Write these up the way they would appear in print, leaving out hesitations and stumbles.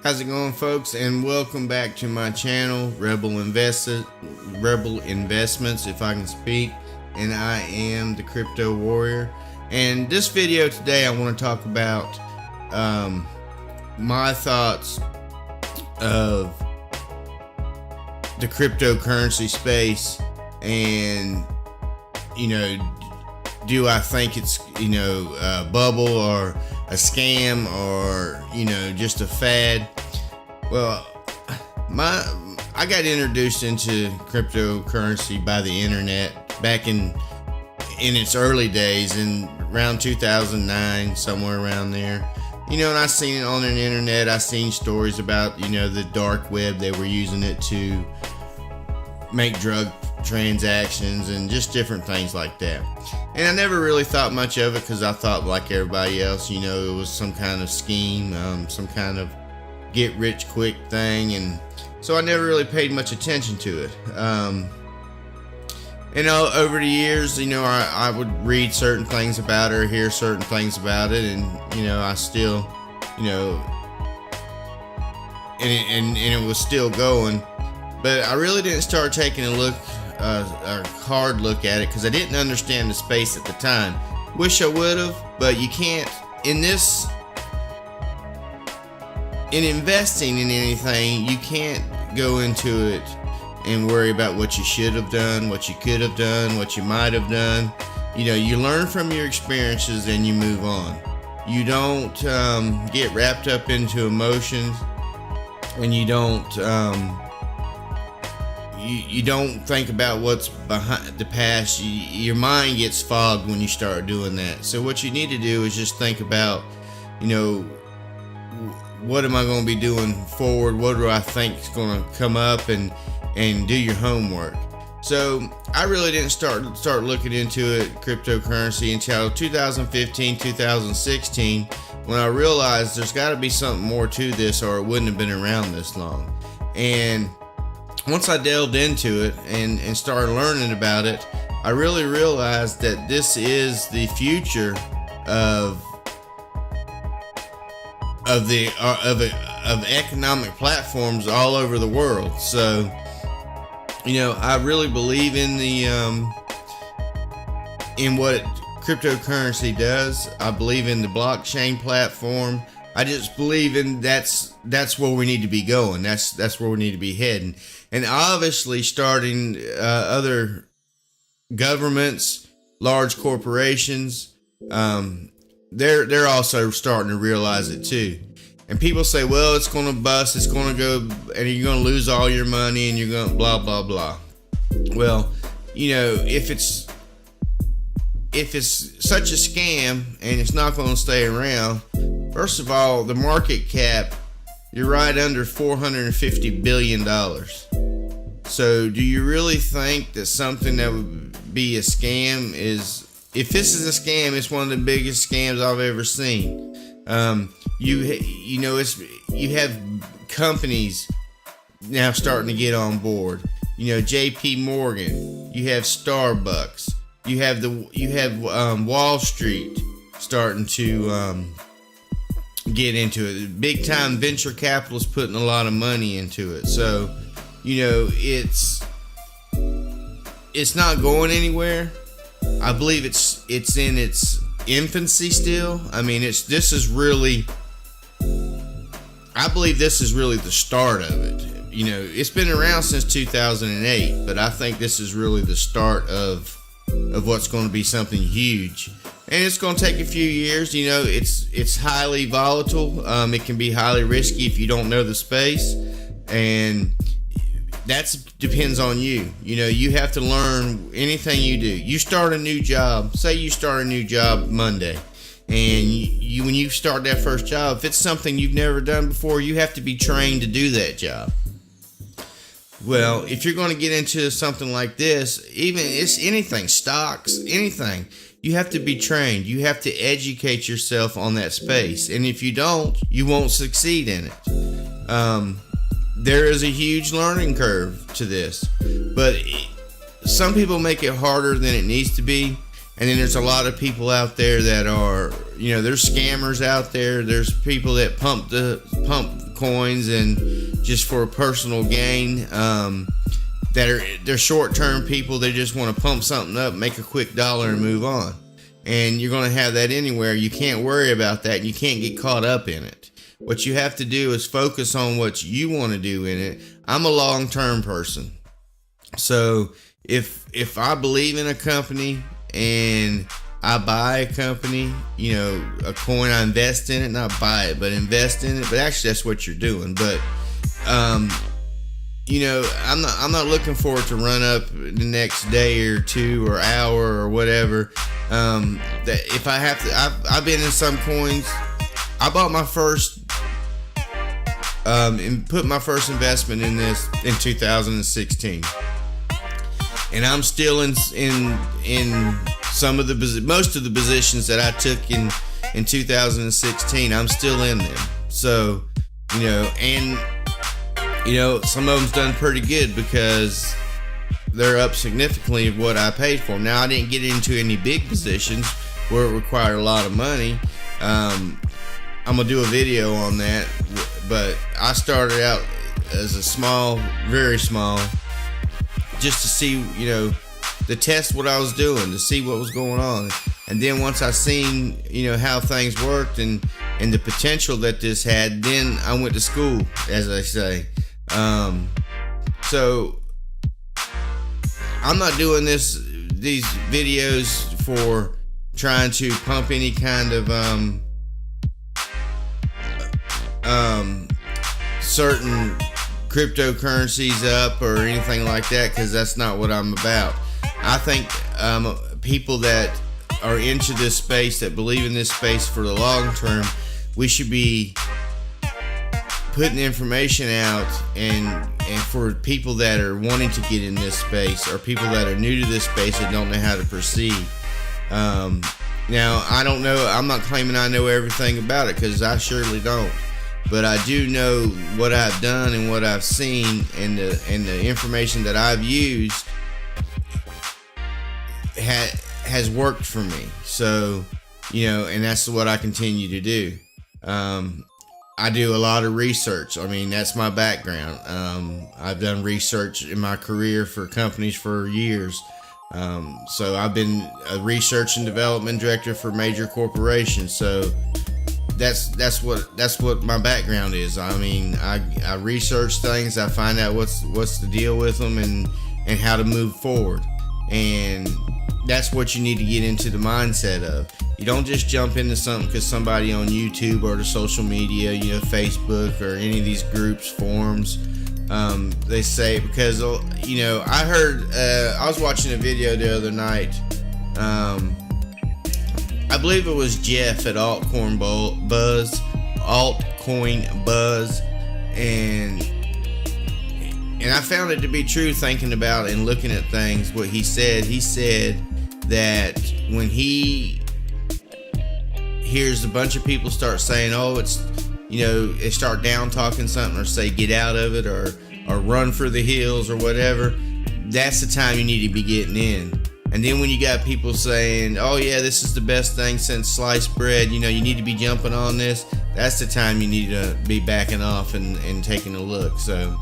How's it going, folks? And welcome back to my channel, Rebel Investments, if I can speak. And I am the Crypto Warrior. And this video today, I want to talk about my thoughts of the cryptocurrency space, and do I think it's a bubble or a scam or just a fad? Well, I got introduced into cryptocurrency by the internet back in its early days, in around 2009, somewhere around there. And I seen it on the internet. I seen stories about the dark web. They were using it to make drug transactions and just different things like that. And I never really thought much of it, because I thought, like everybody else, it was some kind of scheme, some kind of get rich quick thing, and so I never really paid much attention to it. Over the years, I would read certain things about it or hear certain things about it, and I still, and it was still going. But I really didn't start taking a hard look at it, because I didn't understand the space at the time. Wish I would have, but you can't, in investing in anything, you can't go into it and worry about what you should have done, what you could have done, what you might have done. You learn from your experiences and you move on. You don't get wrapped up into emotions, and you don't you don't think about what's behind the past. Your mind gets fogged when you start doing that. So what you need to do is just think about, what am I going to be doing forward? What do I think is going to come up, and do your homework. So I really didn't start looking into it, cryptocurrency, until 2015, 2016, when I realized there's got to be something more to this, or it wouldn't have been around this long. And once I delved into it and started learning about it, I really realized that this is the future of economic platforms all over the world. So, I really believe in in what cryptocurrency does. I believe in the blockchain platform. I just believe in that's where we need to be going. That's where we need to be heading. And obviously, starting other governments, large corporations, they're also starting to realize it too. And people say, well, it's going to bust, it's going to go, and you're going to lose all your money, and you're going to blah, blah, blah. Well, if it's such a scam and it's not going to stay around, first of all, the market cap, you're right under $450 billion. So do you really think that something that would be a scam is, if this is a scam, it's one of the biggest scams I've ever seen. You have companies now starting to get on board. JP Morgan, you have Starbucks, you have Wall Street starting to get into it. Big time venture capitalists putting a lot of money into it. So, it's not going anywhere. I believe it's in its infancy still. I believe this is really the start of it. It's been around since 2008, but I think this is really the start of what's going to be something huge. And it's going to take a few years. It's highly volatile. It can be highly risky if you don't know the space, and that depends on you. You have to learn anything you do. You start a new job. Say you start a new job Monday, and when you start that first job, if it's something you've never done before, you have to be trained to do that job. Well, if you're going to get into something like this, even it's anything, stocks, anything, you have to be trained. You have to educate yourself on that space. And if you don't, you won't succeed in it. There is a huge learning curve to this, but some people make it harder than it needs to be. And then there's a lot of people out there that are, there's scammers out there. There's people that pump coins and just for personal gain. They're short-term people. They just want to pump something up, make a quick dollar, and move on. And you're going to have that anywhere. You can't worry about that, and you can't get caught up in it. What you have to do is focus on what you want to do in it. I'm a long-term person. So if I believe in a company and I buy a company, a coin, I invest in it, not buy it, but invest in it. But actually, that's what you're doing. But, I'm not looking for it to run up the next day or two or hour or whatever. That if I have to, I've been in some coins. I bought my first, and put my first investment in this in 2016, and I'm still in some of most of the positions that I took in 2016. I'm still in them. So, some of them's done pretty good because they're up significantly of what I paid for them. Now, I didn't get into any big positions where it required a lot of money. I'm gonna do a video on that, but I started out as a small, very small, just to see, to test what I was doing, to see what was going on. And then once I seen, how things worked and the potential that this had, then I went to school, as I say. So I'm not doing these videos for trying to pump any kind of certain cryptocurrencies up or anything like that, because that's not what I'm about. I think people that are into this space, that believe in this space for the long term, we should be putting information out and for people that are wanting to get in this space or people that are new to this space and don't know how to proceed. Now, I don't know, I'm not claiming I know everything about it, because I surely don't. But I do know what I've done and what I've seen, and the information that I've used has worked for me. So, and that's what I continue to do. I do a lot of research. I mean, that's my background. I've done research in my career for companies for years. So I've been a research and development director for major corporations. So that's what my background is. I mean, I research things. I find out what's the deal with them and how to move forward. And that's what you need to get into the mindset of. You don't just jump into something because somebody on YouTube or the social media, Facebook or any of these groups, forums, they say, because, I heard, I was watching a video the other night. I believe it was Jeff at Altcoin Buzz, and I found it to be true, thinking about and looking at things. What he said that when he hears a bunch of people start saying, oh, it's, they start down talking something, or say get out of it, or run for the hills or whatever, that's the time you need to be getting in. And then when you got people saying, oh yeah, this is the best thing since sliced bread, you need to be jumping on this, that's the time you need to be backing off and taking a look. So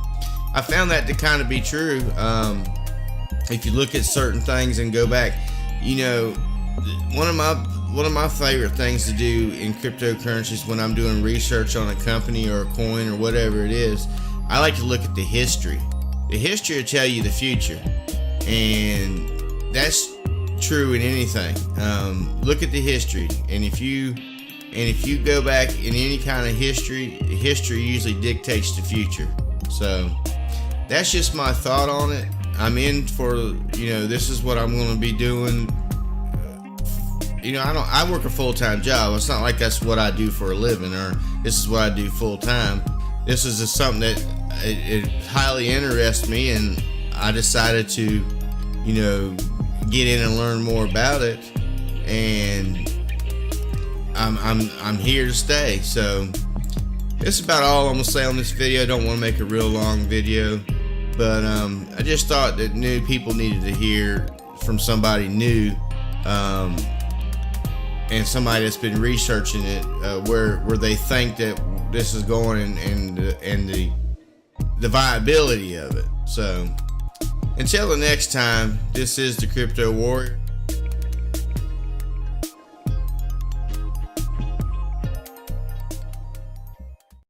I found that to kind of be true. If you look at certain things and go back, one of my favorite things to do in cryptocurrencies when I'm doing research on a company or a coin or whatever it is, I like to look at the history. The history will tell you the future, and that's true in anything. Look at the history, and if you go back in any kind of history usually dictates the future. So that's just my thought on it. I'm in for, this is what I'm going to be doing. I work a full-time job. It's not like that's what I do for a living, or this is what I do full-time. This is just something that it highly interests me, and I decided to, get in and learn more about it, and I'm here to stay. So that's about all I'm gonna say on this video. I don't want to make a real long video, but I just thought that new people needed to hear from somebody new, and somebody that's been researching it, where they think that this is going and the viability of it. So until the next time, this is the Crypto Warrior.